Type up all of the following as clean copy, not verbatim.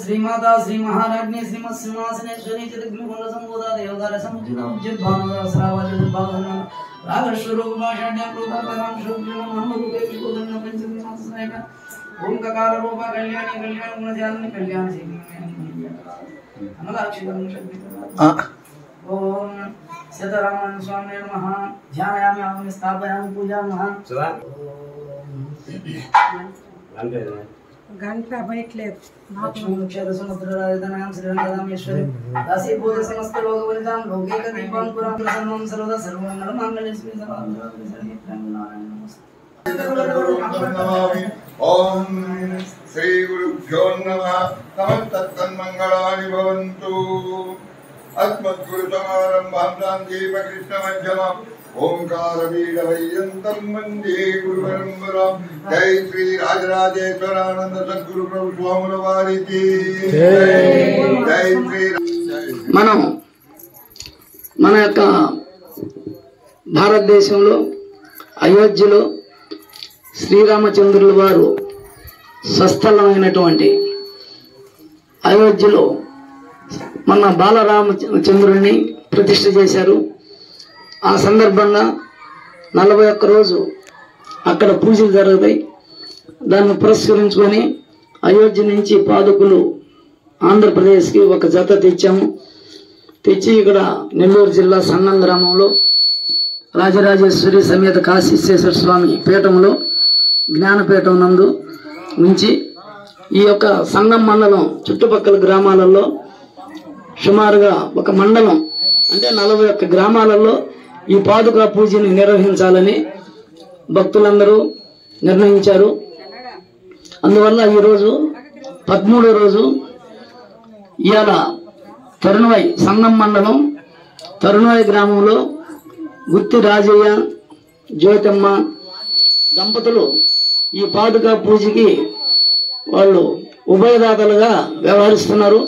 श्रीमाता श्री महाराज्ञी श्रीमत् सिंहासनेश्वरी चिदग्निकुंड संबोधा देवदार समुचित उज्जत भानुर श्रावज भावना राग स्वरूप भाषाढ्य रूपकराम शुभ्रम नाम रूपे विकोदन पंचमी मासनायक ओम ककार रूप कल्याणी कल्याण गुणजाननी कल्याण सिद्धि अमलाक्षितम शक्ति ओम सीतारामन स्वामी नमः ध्यायामि अहं स्थापयामि पूजामः घंटा बैठलेत लक्ष्मीक्षेत्र समुद्र राजधानां श्रीरंगरामेश्वरी दासी बोध समस्त लोक वनितां लोके कदीपं पुरं प्रसन्नं सर्वदा सर्वमंगलं मंगलस्मि सर्वमंगलम् ओम श्री गुरुभ्यो नमः तन्मंगलानि भवन्तु अस्मद्गुरुसमारम्भां शान्तिपकृष्णमध्यमाम् ओंकार वीरवैयंतं वंदे गुरुपरंपरां जय श्री राजराजेश्वरानंद सद्गुरु प्रभु स्वामी वारी की जय श्री మనం మన యొక్క భారతదేశంలో అయోధ్యలో శ్రీరామచంద్రుల వారు స్వస్థలమైనటువంటి అయోధ్యలో మన బాలరామచంద్రుడిని ప్రతిష్ఠ చేశారు. ఆ సందర్భంగా 41 రోజు అక్కడ పూజలు జరుగుతాయి. దాన్ని పురస్కరించుకొని అయోధ్య నుంచి పాదుకులు ఆంధ్రప్రదేశ్కి ఒక జత తెచ్చి ఇక్కడ నెల్లూరు జిల్లా సన్నం గ్రామంలో రాజరాజేశ్వరి సమేత కాశీశ్వేశ్వర స్వామి పీఠంలో జ్ఞానపీఠం నందు ఉంచి ఈ యొక్క సంగం మండలం చుట్టుపక్కల గ్రామాలలో సుమారుగా ఒక మండలం అంటే 41 గ్రామాలలో ఈ పాదుకా పూజని నిర్వహించాలని భక్తులందరూ నిర్ణయించారు. అందువల్ల ఈరోజు 13వ రోజు ఇవాళ తరుణవై సంగం మండలం తరుణవై గ్రామంలో గుత్తి రాజయ్య జ్యోతమ్మ దంపతులు ఈ పాదుకా పూజకి వాళ్ళు ఉభయదాతలుగా వ్యవహరిస్తున్నారు.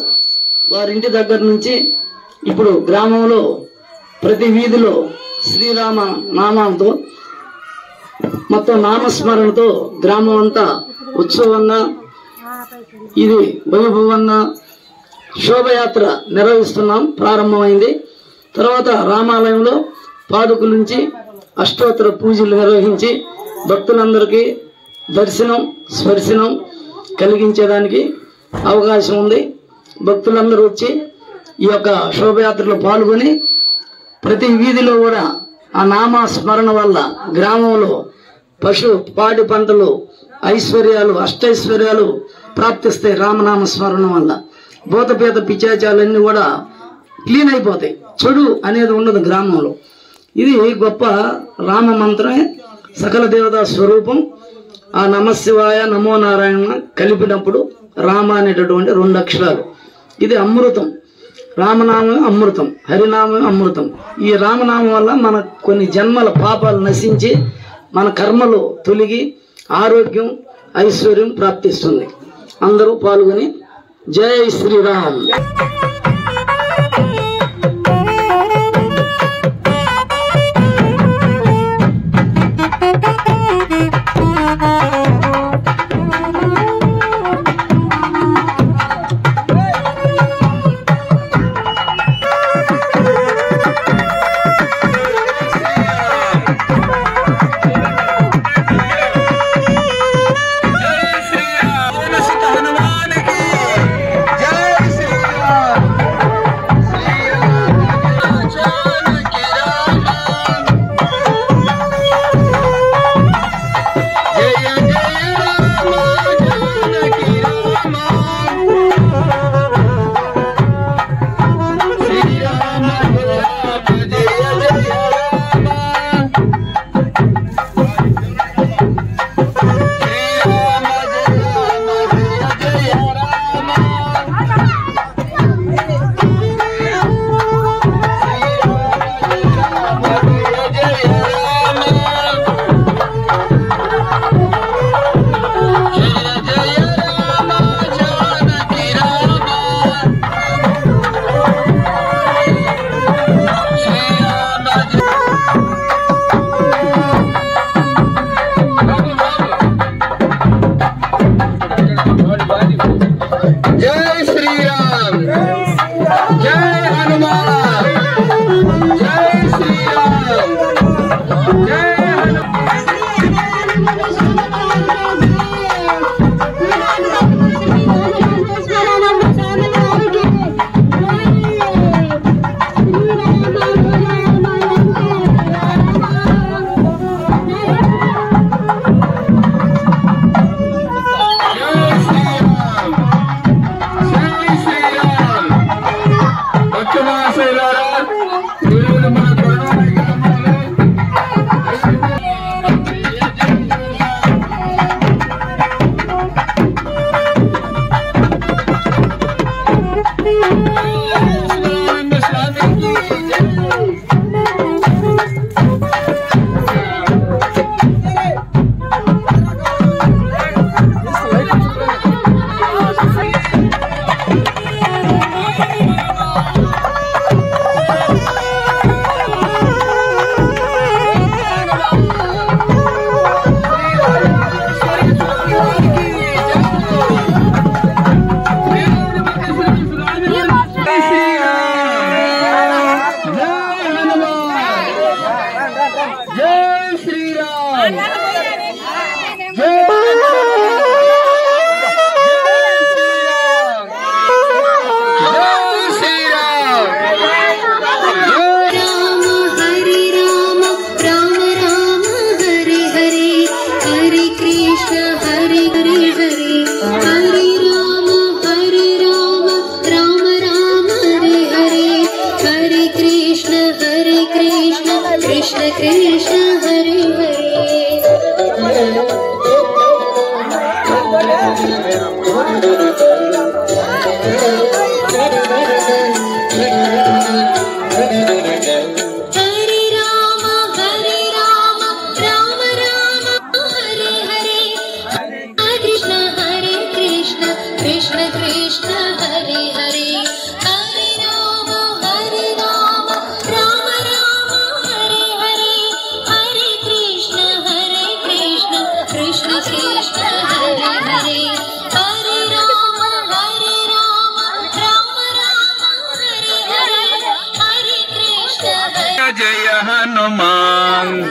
వారింటి దగ్గర నుంచి ఇప్పుడు గ్రామంలో ప్రతి వీధిలో శ్రీరామ నామంతో మొత్తం నామస్మరణతో గ్రామం అంతా ఉత్సవంగా ఇది వైభవంగా శోభయాత్ర నిర్వహిస్తున్నాం. ప్రారంభమైంది. తర్వాత రామాలయంలో పాదుకుల నుంచి అష్టోత్తర పూజలు నిర్వహించి భక్తులందరికీ దర్శనం స్పర్శనం కలిగించేదానికి అవకాశం ఉంది. భక్తులందరూ వచ్చి ఈ యొక్క శోభయాత్రలో పాల్గొని ప్రతి వీధిలో కూడా ఆ నామస్మరణ వల్ల గ్రామంలో పశు పాడి పంటలు ఐశ్వర్యాలు అష్టైశ్వర్యాలు ప్రాప్తిస్తాయి. రామనామ స్మరణ వల్ల భూతపేత పిచాచాలన్నీ కూడా క్లీన్ అయిపోతాయి. చెడు అనేది ఉండదు గ్రామంలో. ఇది గొప్ప రామ మంత్రమే సకల దేవతా స్వరూపం. ఆ నమశివాయ నమో నారాయణ కలిపినప్పుడు రామ అనేటటువంటి 2 అక్షరాలు. ఇది అమృతం. రామనామం అమృతం, హరినామం అమృతం. ఈ రామనామం వల్ల మన కొన్ని జన్మల పాపాలు నశించి మన కర్మలు తొలగి ఆరోగ్యం ఐశ్వర్యం ప్రాప్తిస్తుంది. అందరూ పాల్గొని జై శ్రీరామ్.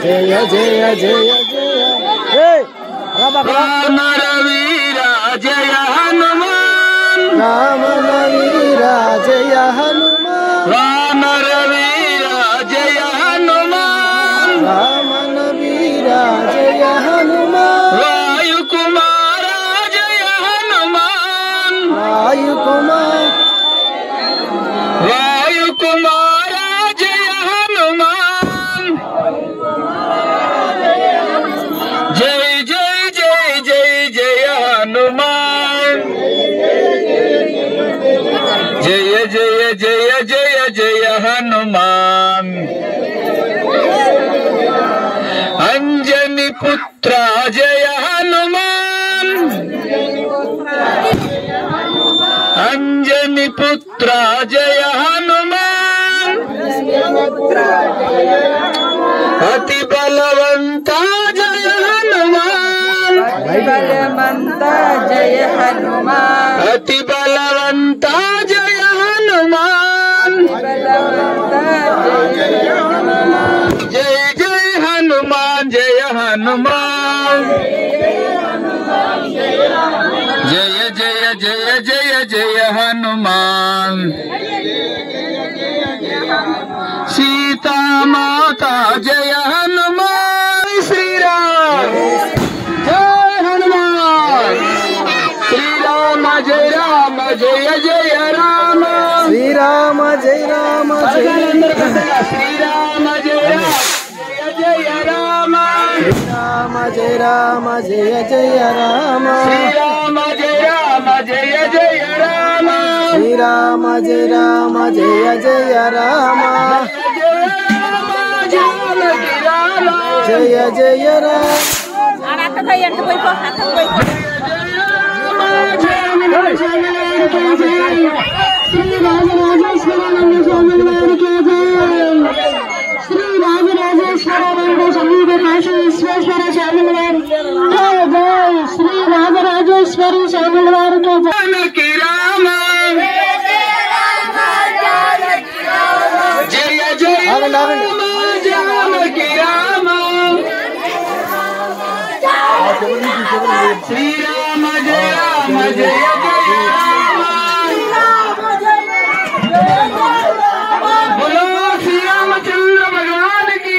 जय जय जय जय राम रवीरा जय हनुमान राम रवीरा जय हनुमान राम रवीरा जय हनुमान राम रवीरा जय हनुमान वायु कुमारा जय हनुमान वायु कुमार जय हनुमान जय जय जय जय जय हनुमान जय जय जय जय जय हनुमान अंजनी पुत्र जय हनुमान अंजनी पुत्र जय हनुमान अति बलवंता जय हनुमान बलवंता जय हनुमान अति बलवंता जय हनुमान बलवंता जय हनुमान जय जय हनुमान जय हनुमान जय जय जय जय जय हनुमान सीता माता जय हनुमान श्री राम जय हनुमान श्री राम जय राम जय जय राम श्री राम जय राम जय श्री राम जय जय राम राम जय राम जय जय राम श्री राम जय राम जय जय राम श्री राम जय राम जय जय राम जय जय राम श्री राजराजेश्वरी स्वामी वारी के राम जय जय जानकी राम श्री राम जय राम जय जय राम बोलो श्री रामचंद्र भगवान की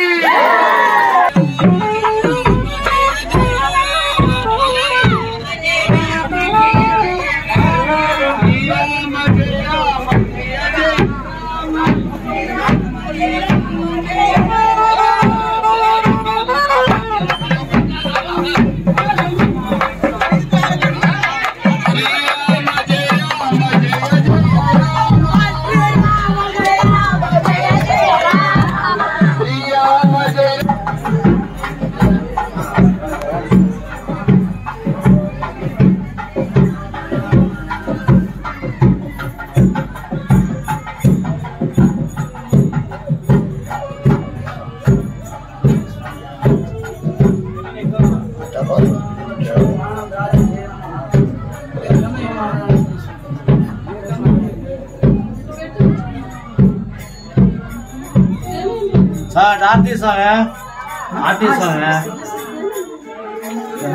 आरती सॉन्ग है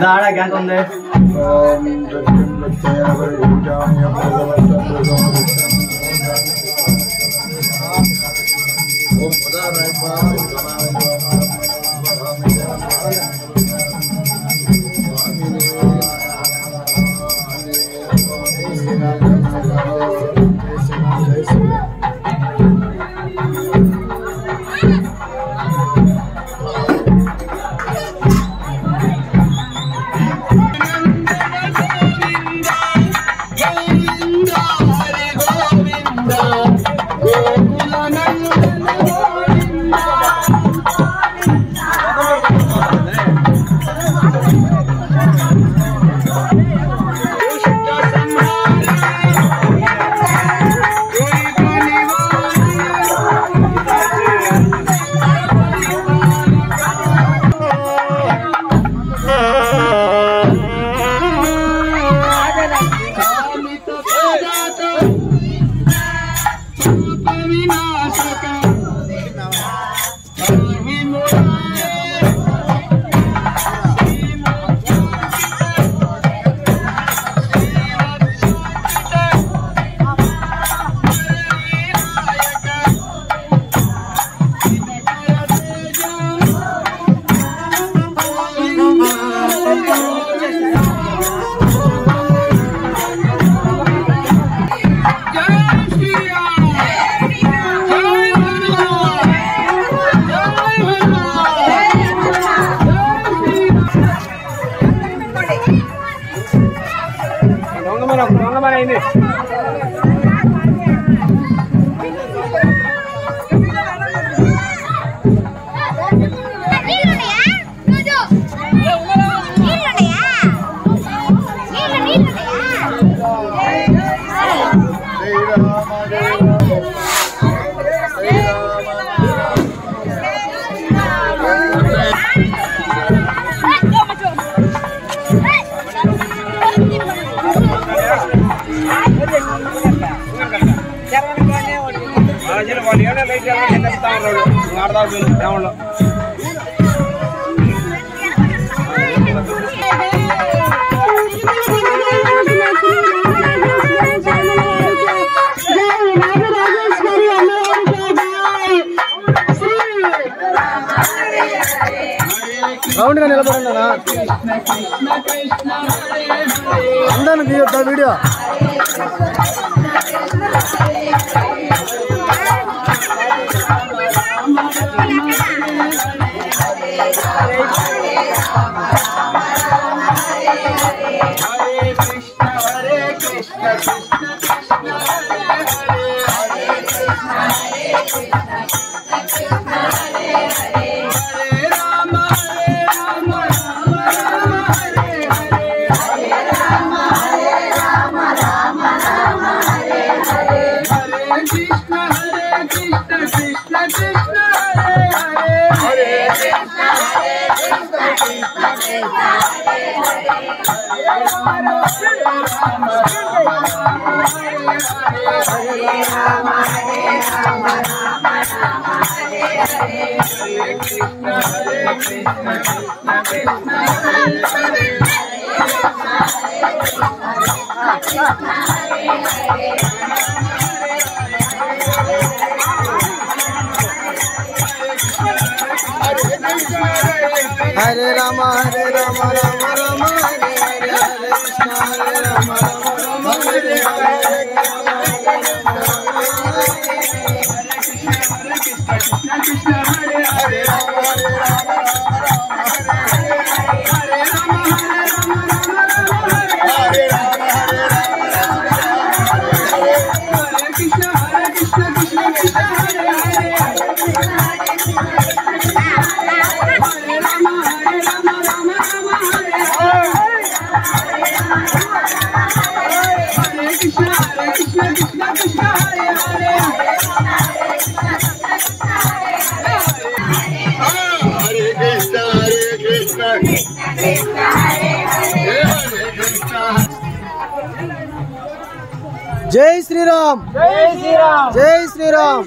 दाड़ा क्या कौन दे రౌండ్ గా నిలబడన్నా అందరిని తీయొద్దా వీడియో हरे राम राम राम हरे हरे हरे कृष्ण हरे राम राम हरे हरे कृष्ण हरे हरे जय श्री राम जय श्री राम जय Shri Ram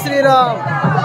Jai Ram, Jai Ram.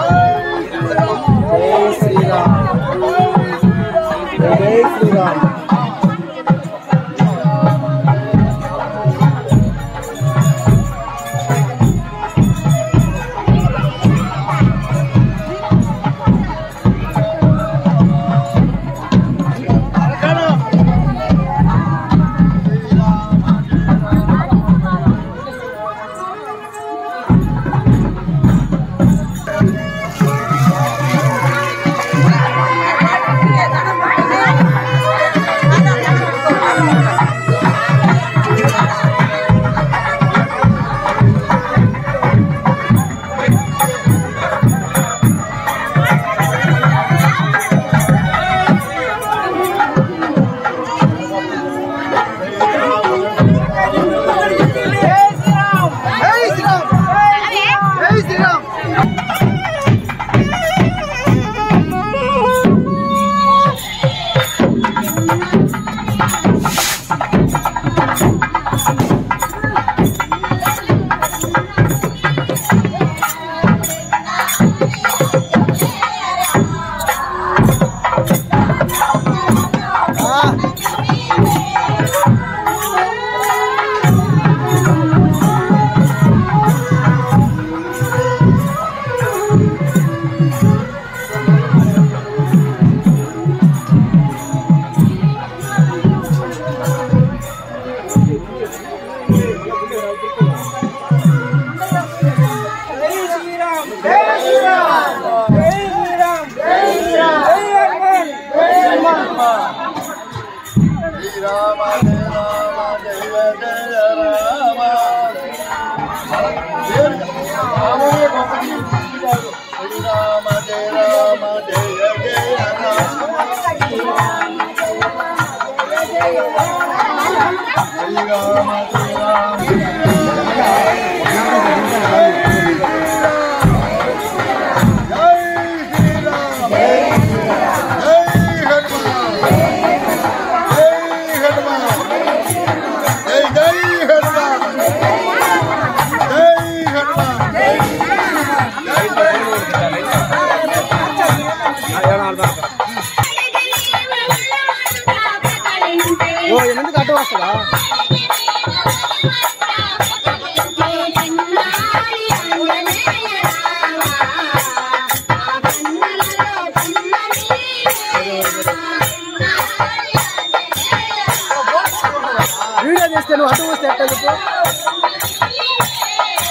కరెక్ట్గా చెప్పు.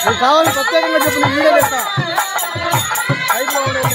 నీకు కావాలి ప్రత్యేకంగా చెప్పు, నేను వీడియో చేస్తా. లైవ్లో ఉండేది.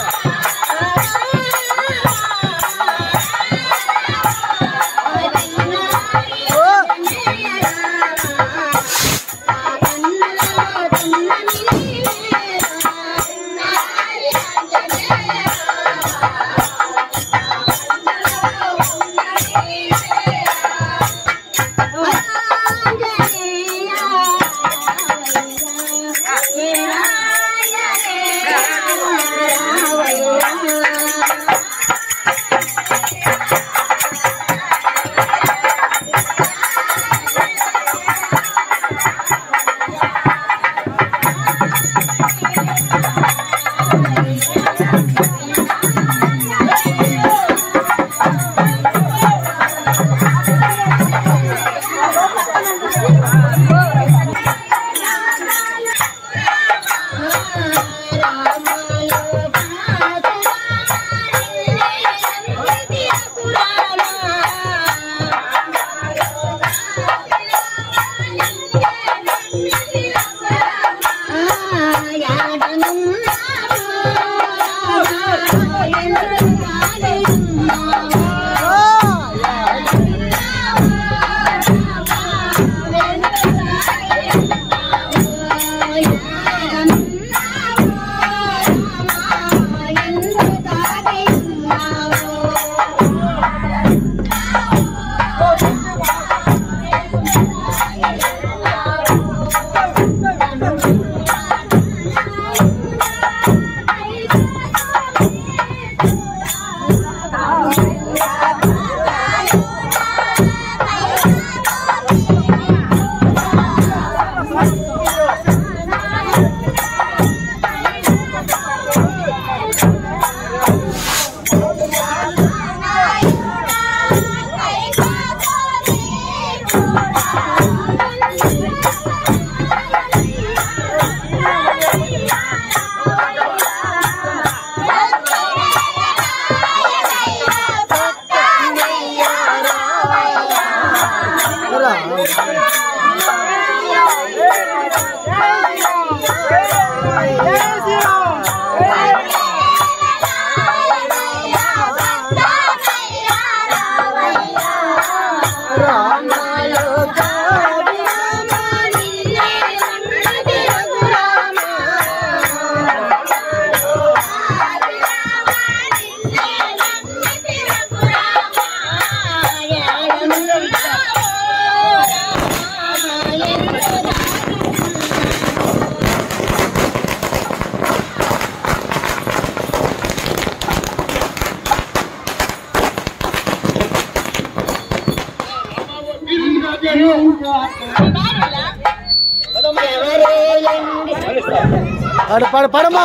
పడమా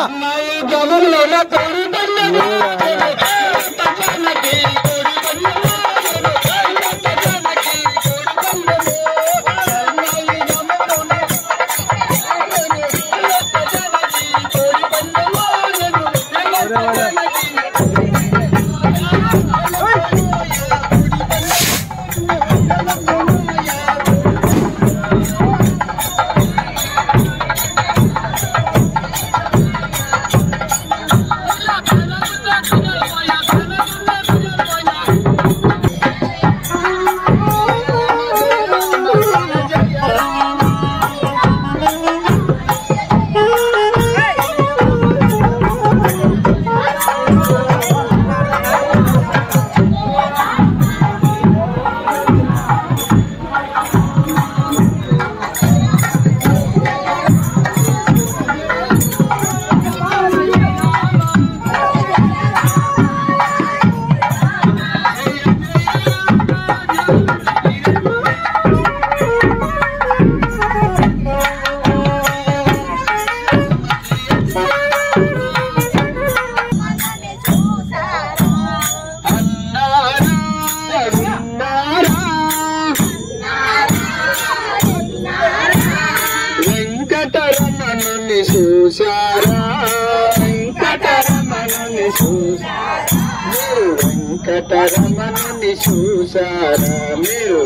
వెంకటరమణుని చూసారా మీరు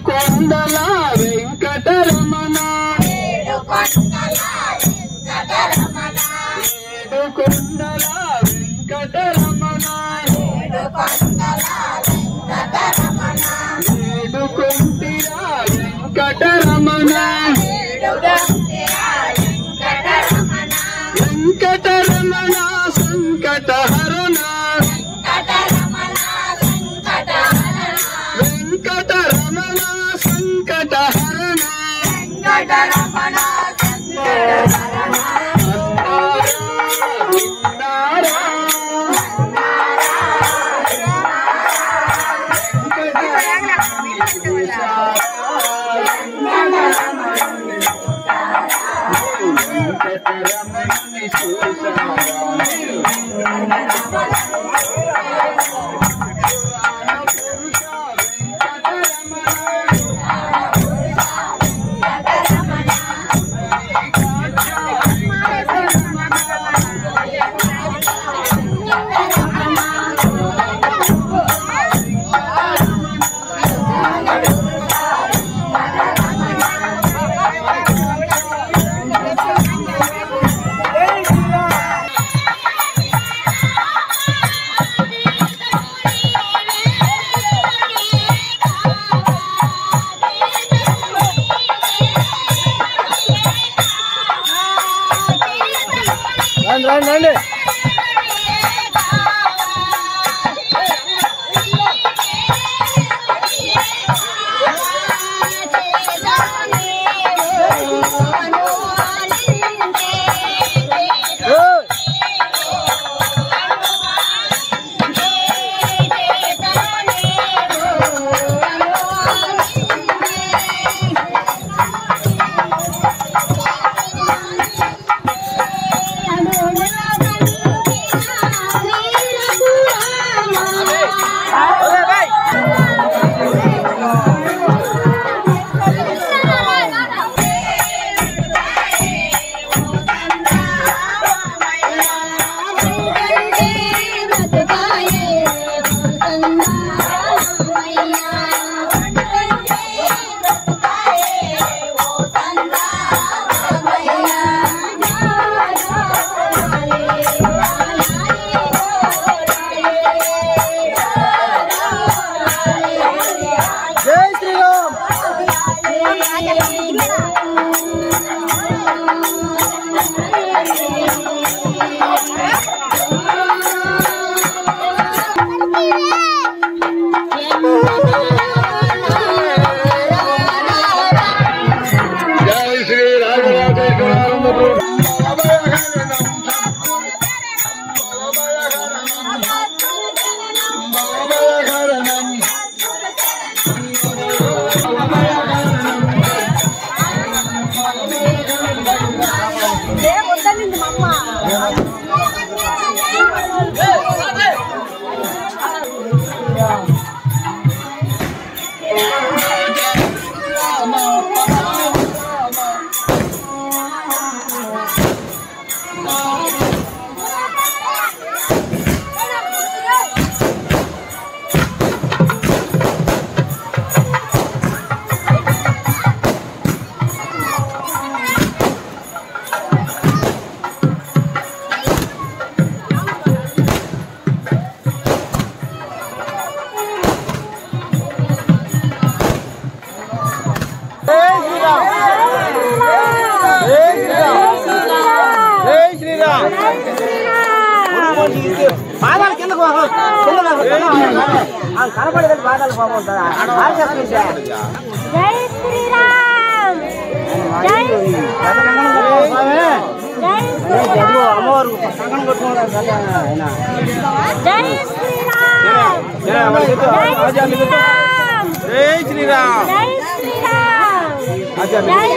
కొండల వెంకటరమణ కొండల వెంకటరమణ కొంటిరా వెంకటరమణ వెంకటరమణ సంకటహరణ వెంకటరమణ సంకటహరణ రండి బాధాలు కిందకు కనపడేది బాధాలు బాగుంటుందా జై శ్రీరామ్ జై అమ్మవారు సంగం కొట్టుకున్నారు జై శ్రీరామ్ జై శ్రీరామ్ జై శ్రీరామ్ జై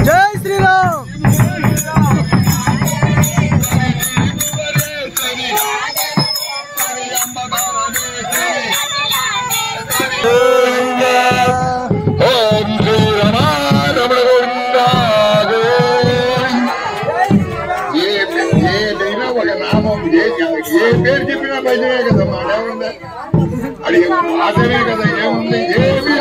జై శ్రీరామ్. ఏ పేరు చెప్పినా భజనే కదమ్మా, ఏముంది అడిగే భాషనే కదా, ఏముంది ఏమీ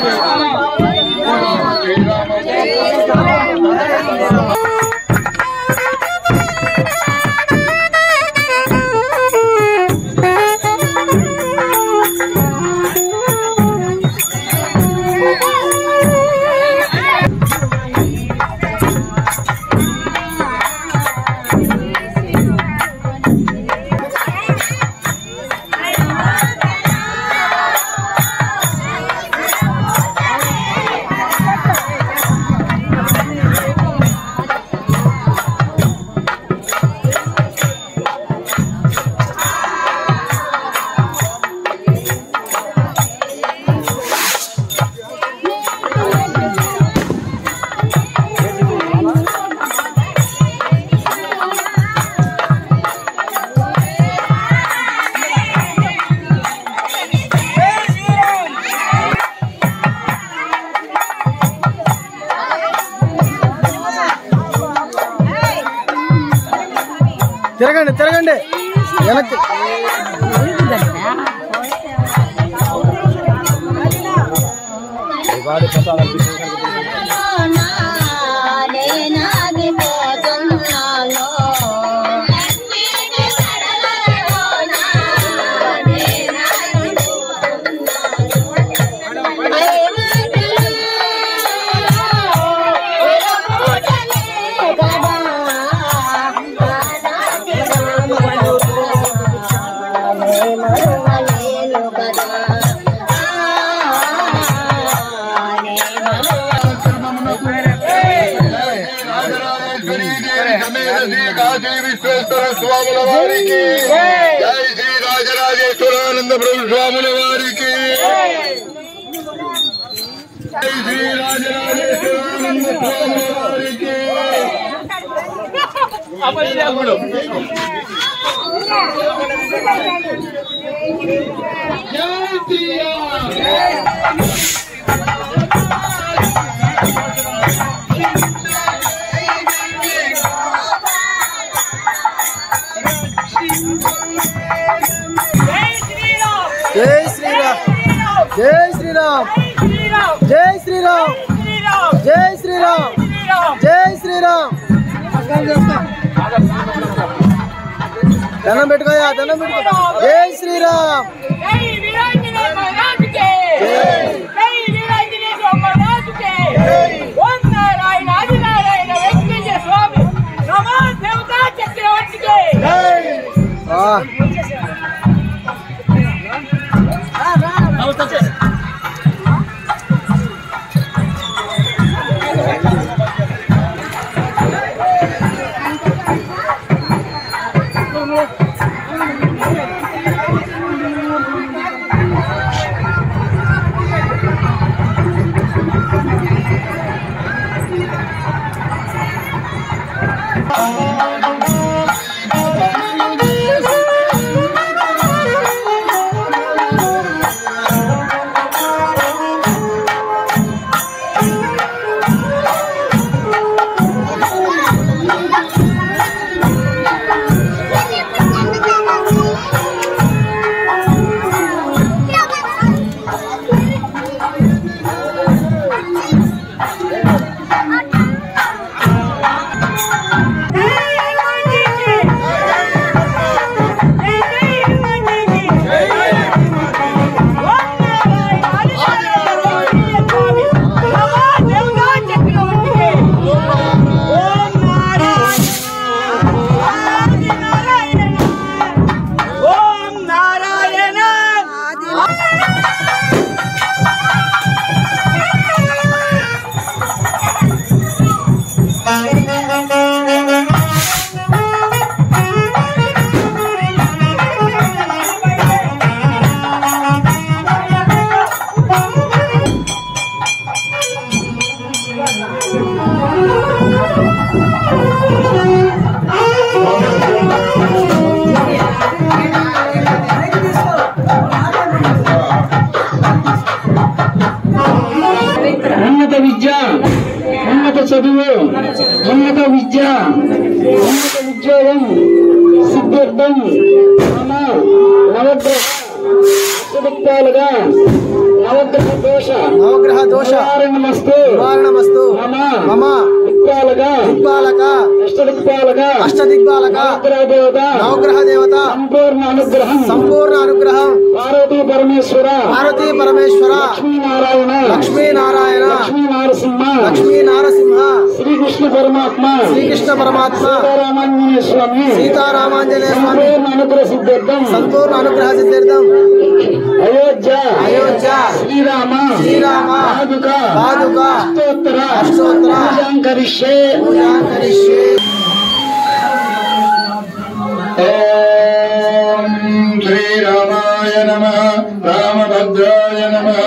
తిరగండి తిరగండి వెనక్కి. విశ్వేశ్వర స్వాముల వారికి, జై శ్రీ రాజరాజేశ్వరానంద ప్రభు స్వాముల వారికి, జై శ్రీ రాజరాజేశ్వరానంద స్వాముల వారికి. జై శ్రీరామ్. జై శ్రీరామ్. జై శ్రీరామ్. జై శ్రీరామ్. జై శ్రీరామ్. దండం పెట్టుకోయా, దండం పెట్టుకో. జై శ్రీరామ్. Hey, అభిషేకం సిద్ధార్థం మమ నవగ్రహ సుభక్తాలుగా నవగ్రహ దోష నివారణమస్తు మమ అష్టదిక్పాలక నవగ్రహ దేవత సంపూర్ణ అనుగ్రహం పార్వతీ పరమేశ్వర లక్ష్మీ నారాయణ లక్ష్మీ నరసింహ శ్రీకృష్ణ పరమాత్మ సీతారామాంజనేయ స్వామి సంపూర్ణ అనుగ్రహ సిద్ధార్థం అయోధ్య శ్రీరామ పాదుక అష్టోత్తర కరిష్యే ఓం శ్రీరామాయ నమః రామభద్రాయ నమః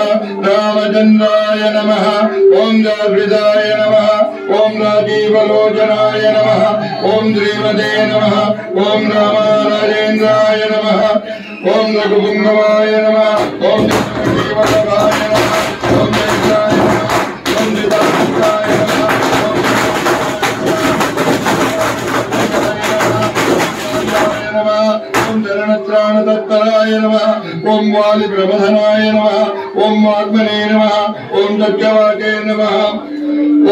రామచంద్రాయ నమః ఓం జాగృతాయ నమః ఓం రాజీవలోచనాయ నమః ఓం శ్రీమతే నమః ఓం రామారాజేంద్రాయ నమః ఓం రఘుపుంగవాయ నమః ఓం జీవనవాయ నమః ఓం జయరాయ నమః ఓం జితాయ నమః ఓం చరణత్రాణ తత్పరాయ నమః ఓం వాలి ప్రబధనాయ నమః ఓం ఆత్మనే నమః ఓం సత్యవాకే నమః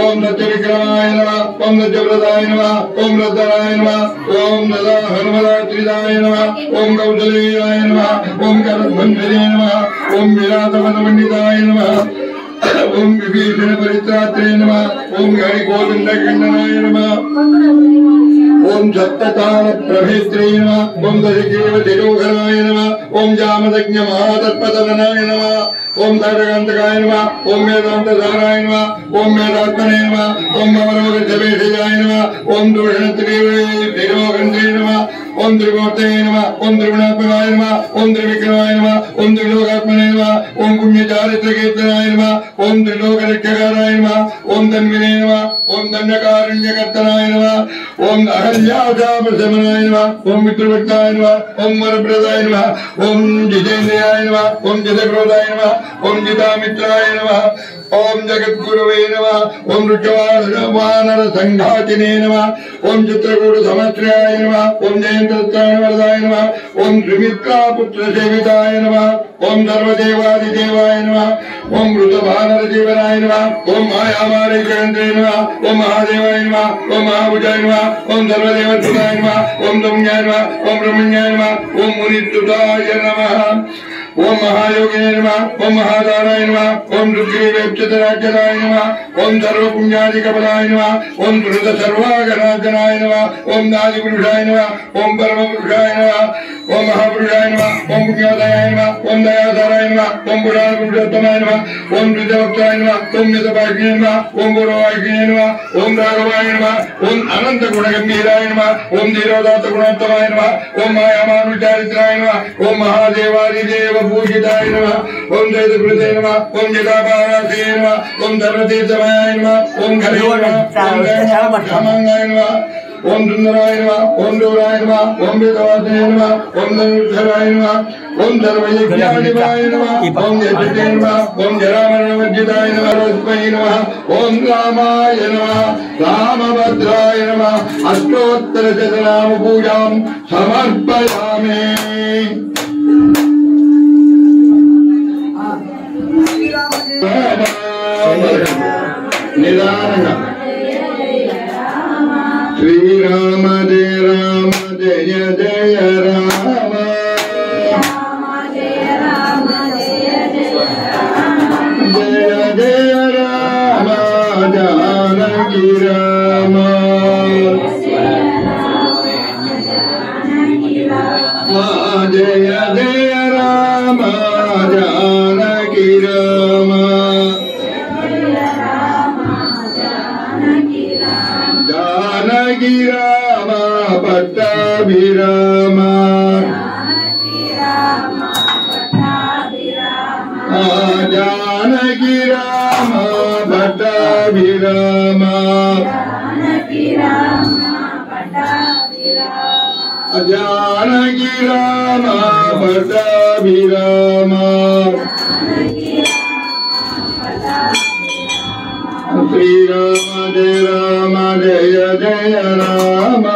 ఓం సత్యవిక్రమాయ నమః ఓం సత్యవ్రతాయ నమః ఓం రద్దరాయ నమః ఓం దదా హనుమదాత్రిదాయ నమః ఓం కౌసలేయాయ నమః ఓం కరద్వంజనే నమః ఓం విరాటవనమండితాయ నమః ఓం విభీషణ పరిత్రాత్రే నమః ఓం హరిగోవిందఖండనాయ నమః ఓం సప్తతాళ ప్రభేత్రే నమః ఓం దశగ్రీవ తిరోఘరాయ నమః ఓం జామదజ్ఞ మహాతత్పతనాయ నమః ఓం తారకాంతకాయ నమః ఓం వేదాంతధారాయ నమః ఓం వేదాత్మనే నమః ఓం అమరోగ జవేషయాయ నమః ఓం దూషణ తిరోగంధే నమః ఓం త్రిమూర్తే నమః ఓం త్రిగుణాత్మకాయ నమః ఓం త్రివిక్రమాయ నమః ఓం త్రిలోకాత్మనే నమః ఓం పుణ్యచారిత్రకీర్తనాయ నమః ఓం త్రిలోకరక్షకారాయ నమః ఓం తన్వినే నమః ఓం దండకారణ్యకర్తనాయ నమః ఓం అహల్యాశాపశమనాయ నమః ఓం మిత్రభక్తాయ నమః ఓం వరప్రదాయ నమః ఓం జితేంద్రియాయ నమః ఓం జితక్రోధాయ నమః ఓం జితామిత్రాయ నమః ఓం జగద్గురువే నమః ఓం రుచవానర సంఘాతినే నమః ఓం చిత్రకూట సమశ్రయాయ నమః ఓం జయంత్రాయ నమః ఓం త్రిమిత్రాపుత్ర సేవితాయ నమః ఓం సర్వదేవాదిదేవాయ నమః ఓం మృతవానర జీవనాయ నమః ఓం మాయామారైకరంత్రే నమః ఓం మహాదేవాయ నమః ఓం మహాభుజాయ నమః ఓం సర్వదేవసుతాయ నమః ఓం దమ్యాయ నమః ఓం బ్రహ్మణ్యాయ నమః ఓం మునిస్తుతాయ నమః ఓం మహాయోగినే నమః ఓం మహాదారాయ నమః ఓం రుద్రీవేప్యతరాజ్యదాయ నమః ఓం సర్వపుణ్యాదికపదాయ నమః ఓం ధృత సర్వాగణాజనాయ నమః ఓం నాదిపురుషాయ నమః ఓం పరమపురుషాయ నమః ఓం మహాపురుషాయ నమః ఓం పుణ్యోదయాయ నమః ఓం దయాధారాయ నమః ఓం పురాణ పురుషోత్తమాయ నమః ఓం ధృతభక్తాయ నమః ఓం మితభాగ్యే నమః ఓం పూర్వవాగ్యే నమః ఓం రాఘవాయ నమః ఓం అనంత గుణగంభీరాయ నమః ఓం ధీరోదాత గుణోత్తమాయ నమః ఓం మాయామానుచారిత్రాయ నమః ఓం మహాదేవాదిదేవ పూజితాయ నమః ఓం జయకృతే నమః ఓం జటాపారాసే నమః ఓం ధర్మతీర్థమయాయ నమః ఓం ఖలే నమః ఓం రామాంగాయ నమః ఓం సుందరాయ నమః ఓం దూరాయ నమః ఓం వేదవాసనే నమః ఓం ధనుర్ధరాయ నమః ఓం సర్వయజ్ఞాధిపాయ నమః ఓం యజతే నమః ఓం జరామరణవర్జితాయ నమః తస్మై నమః ఓం రామాయ నమః రామభద్రాయ నమః అష్టోత్తర శతనామ పూజాం సమర్పయామి. నిదానంగా శ్రీరామ జయ రామ జయ జయ రామ జయ జయ రామ జానకి రామ జయ జయ రామ జానకి రామ జానకి రామ పట్టాభిరామ జానకి రామ పట్టాభిరామ జానకి రామ పట్టాభిరామ శ్రీరామ జయ రామ జయ జయ రామ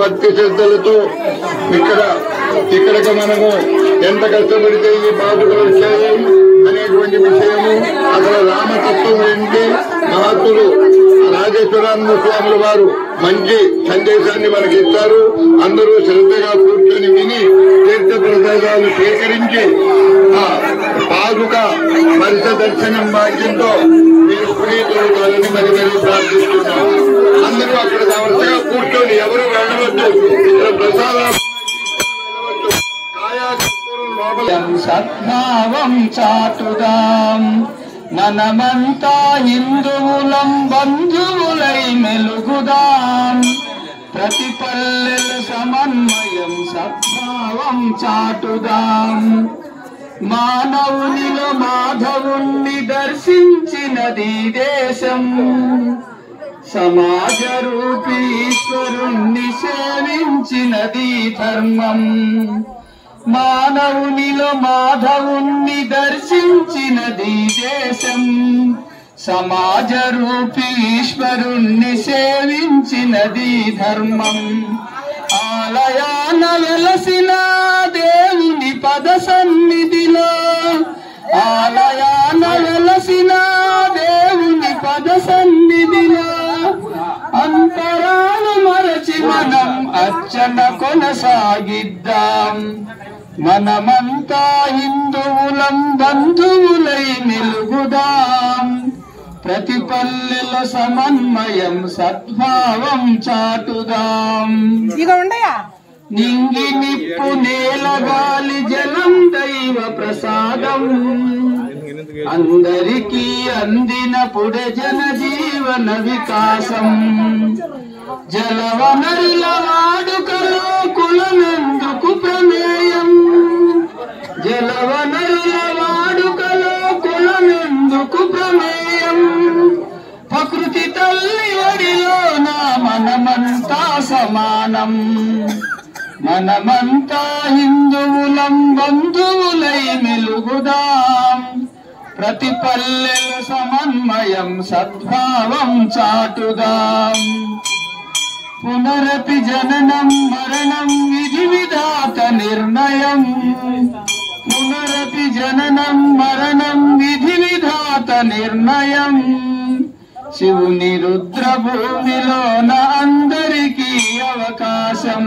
భక్తి శ్రద్ధలతో ఇక్కడికి మనము ఎంత కష్టపడితే ఈ పాదుకలు వచ్చాయి అనేటువంటి విషయము అసలు రామతత్వం ఏంటి మహాత్ములు రాజేశ్వరానంద స్వాముల వారు మంచి సందేశాన్ని మనకి ఇస్తారు. అందరూ శ్రద్ధగా కూర్చొని విని తీర్థ ప్రసాదాలు స్వీకరించి ఆ పాదుక పరిస దర్శనం భాగ్యంతో మీరు పునీతులని మరి ప్రార్థిస్తున్నాం. అందరూ అక్కడ వరుసగా కూర్చొని ఎవరు వెళ్ళవద్దు. ఇక్కడ ప్రసాదాలు సద్భావం చాటుదాం, మనమంతా హిందువులం బంధువులై మెలుగుదాం. ప్రతి పల్లెల సమన్వయం సద్భావం చాటుదాం. మానవునిలో మాధవుణ్ణి దర్శించినది దేశం, సమాజ రూపీ ఈశ్వరుణ్ణి సేవించినది ధర్మం. మానవునిలో మాధవుణ్ణి దర్శించినది దేశం, సమాజ రూపీ ఈశ్వరుణ్ణి సేవించినది ధర్మం. ఆలయాన వెలసిన దేవుని పద సన్నిధిలో, ఆలయాన వెలసిన దేవుని పద సన్నిధిలో అంతరాలు మరచి మనం అర్చన కొనసాగిద్దాం. మనమంతా హిందువులం బంధువులై మెలుగుదాం. ప్రతి పల్లెల సమన్వయం సద్భావం చాటుదాం. నింగి నిప్పు నేల గాలి జలం దైవ ప్రసాదం, అందరికీ అందినప్పుడే జన జీవన వికాసం. జలవనరుల వాడుకలో కులమెందుకు ప్రమేయం, జలవనరుల వాడుకలో కులమెందుకు ప్రమేయం. ప్రకృతి తల్లి ఒడిలోన మనమంతా సమానం. మనమంతా హిందువులం బంధువులై మెలుగుదాం. ప్రతి పల్లెల సమన్వయం సద్భావం చాటుదాం. పునరపి జననం మరణం విధి విధాత నిర్ణయం, పునరపి జననం మరణం విధి విధాత నిర్ణయం. శివుని రుద్రభూమిలోన అందరికీ అవకాశం.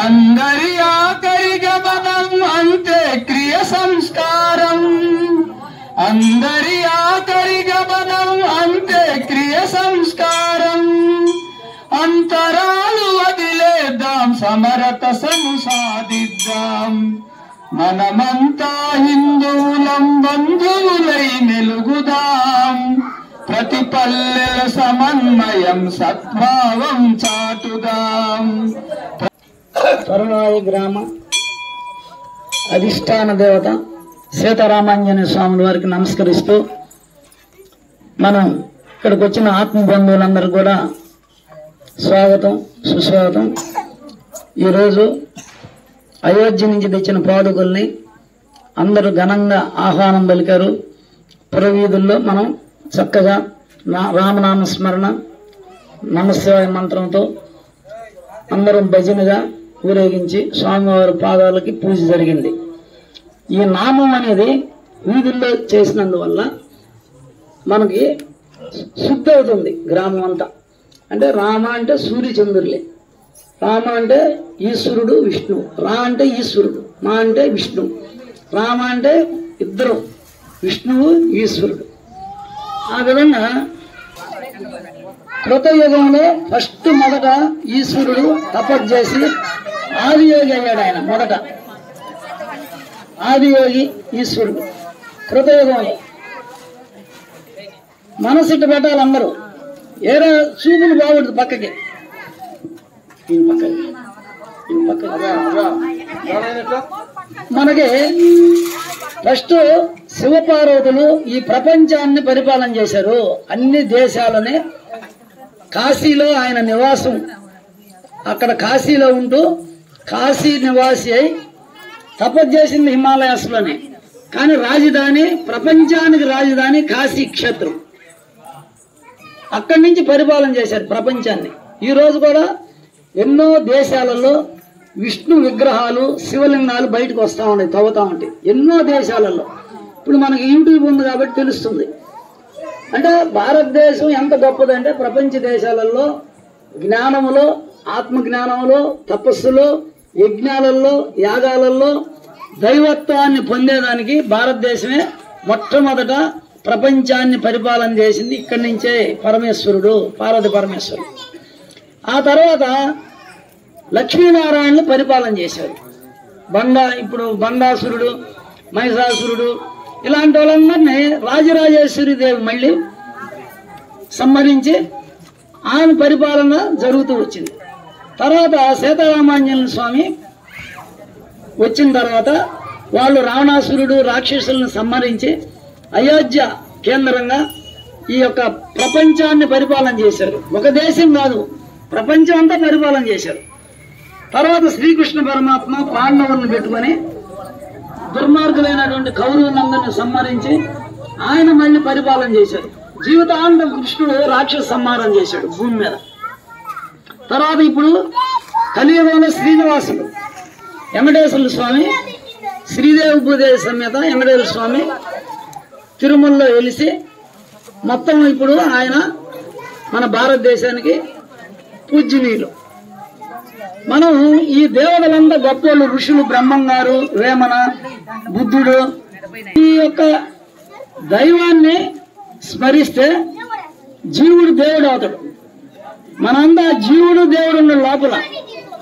అందరి ఆఖరి గమనం అంత్యక్రియ సంస్కారం, అందరి ఆఖరి గమనం అంత్యక్రియ సంస్కారం. అంతరాలు వదిలేద్దాం, సమరత సాధిద్దాం. మనమంతా హిందువులం బంధువులై మెలుగుదాం. ప్రతి పల్లెల సమన్వయం సద్భావం చాటుదాం. కరుణాయి గ్రామ అధిష్టాన దేవత సీతారామాంజనేయ స్వాముల వారికి నమస్కరిస్తూ, మనం ఇక్కడికి వచ్చిన ఆత్మ బంధువులందరూ కూడా స్వాగతం సుస్వాగతం. ఈరోజు అయోధ్య నుంచి తెచ్చిన పాదుకల్ని అందరూ ఘనంగా ఆహ్వానం పలికారు. పురవీధుల్లో మనం చక్కగా రామనామ స్మరణ నమశివాయ మంత్రంతో అందరం భజనగా ఊరేగించి స్వామివారి పాదాలకి పూజ జరిగింది. ఈ నామం అనేది వీధుల్లో చేసినందువల్ల మనకి శుద్ధి అవుతుంది గ్రామం అంతా. అంటే రామ అంటే సూర్యచంద్రులే, రామ అంటే ఈశ్వరుడు విష్ణు, రా అంటే ఈశ్వరుడు, మా అంటే విష్ణు. రామ అంటే ఇద్దరు, విష్ణువు ఈశ్వరుడు. ఆ విధంగా కృతయుగంలో ఫస్ట్ మొదట ఈశ్వరుడు తపస్సు చేసి ఆదియోగి అయ్యాడు. ఆయన మొదట ఆదియోగి ఈశ్వరుడు. కృతయుగంలో మనసిట్టు పెట్టాలి అందరూ. ఏరా చూపులు బాగుంటుంది పక్కకి, మనకి ఫస్ట్ శివపార్వతులు ఈ ప్రపంచాన్ని పరిపాలన చేశారు. అన్ని దేశాలని కాశీలో ఆయన నివాసం, అక్కడ కాశీలో ఉంటూ కాశీ నివాసి అయి తపస్సు చేసింది హిమాలయాస్లోనే. కానీ రాజధాని, ప్రపంచానికి రాజధాని కాశీ క్షేత్రం. అక్కడి నుంచి పరిపాలన చేశారు ప్రపంచాన్ని. ఈ రోజు కూడా ఎన్నో దేశాలలో విష్ణు విగ్రహాలు, శివలింగాలు బయటకు వస్తూ ఉన్నాయి, తవ్వుతూ ఉంటాయి ఎన్నో దేశాలలో. ఇప్పుడు మనకి యూట్యూబ్ ఉంది కాబట్టి తెలుస్తుంది. అంటే భారతదేశం ఎంత గొప్పదంటే ప్రపంచ దేశాలలో జ్ఞానములో, ఆత్మజ్ఞానంలో, తపస్సులో, యజ్ఞాలలో, యాగాలలో దైవత్వాన్ని పొందేదానికి భారతదేశమే మొట్టమొదట ప్రపంచాన్ని పరిపాలన చేసింది. ఇక్కడి నుంచే పరమేశ్వరుడు, పార్వతి పరమేశ్వరుడు. ఆ తర్వాత లక్ష్మీనారాయణలు పరిపాలన చేశారు. ఇప్పుడు బండాసురుడు, మహిషాసురుడు ఇలాంటి వాళ్ళందరినీ రాజరాజేశ్వరి దేవి మళ్ళీ సంహరించి ఆమె పరిపాలన జరుగుతూ వచ్చింది. తర్వాత సీతారామాంజనేయ స్వామి వచ్చిన తర్వాత వాళ్ళు రావణాసురుడు రాక్షసులను సంహరించి అయోధ్య కేంద్రంగా ఈ యొక్క ప్రపంచాన్ని పరిపాలన చేశారు. ఒక దేశం కాదు, ప్రపంచం అంతా పరిపాలన చేశారు. తర్వాత శ్రీకృష్ణ పరమాత్మ పాండవులను పెట్టుకొని దుర్మార్గులైనటువంటి కౌరవులందరినీ సంహరించి ఆయన మళ్ళీ పరిపాలన చేశారు. జీవితాంతం కృష్ణుడు రాక్షస సంహారం చేశాడు భూమి మీద. తర్వాత ఇప్పుడు కలియుగంలో శ్రీనివాసుడు వెంకటేశ్వర స్వామి, శ్రీదేవి భూదేవి సమేత వెంకటేశ్వర స్వామి తిరుమలలో వెలిసి మొత్తం ఇప్పుడు ఆయన మన భారతదేశానికి పూజ్యనీయులు. మనం ఈ దేవతలంతా గొప్పలు, ఋషులు, బ్రహ్మంగారు, వేమన, బుద్ధుడు ఈ యొక్క దైవాన్ని స్మరిస్తే జీవుడు దేవుడు అవుతాడు. మనంతా జీవుడు దేవుడు ఉన్న లోపల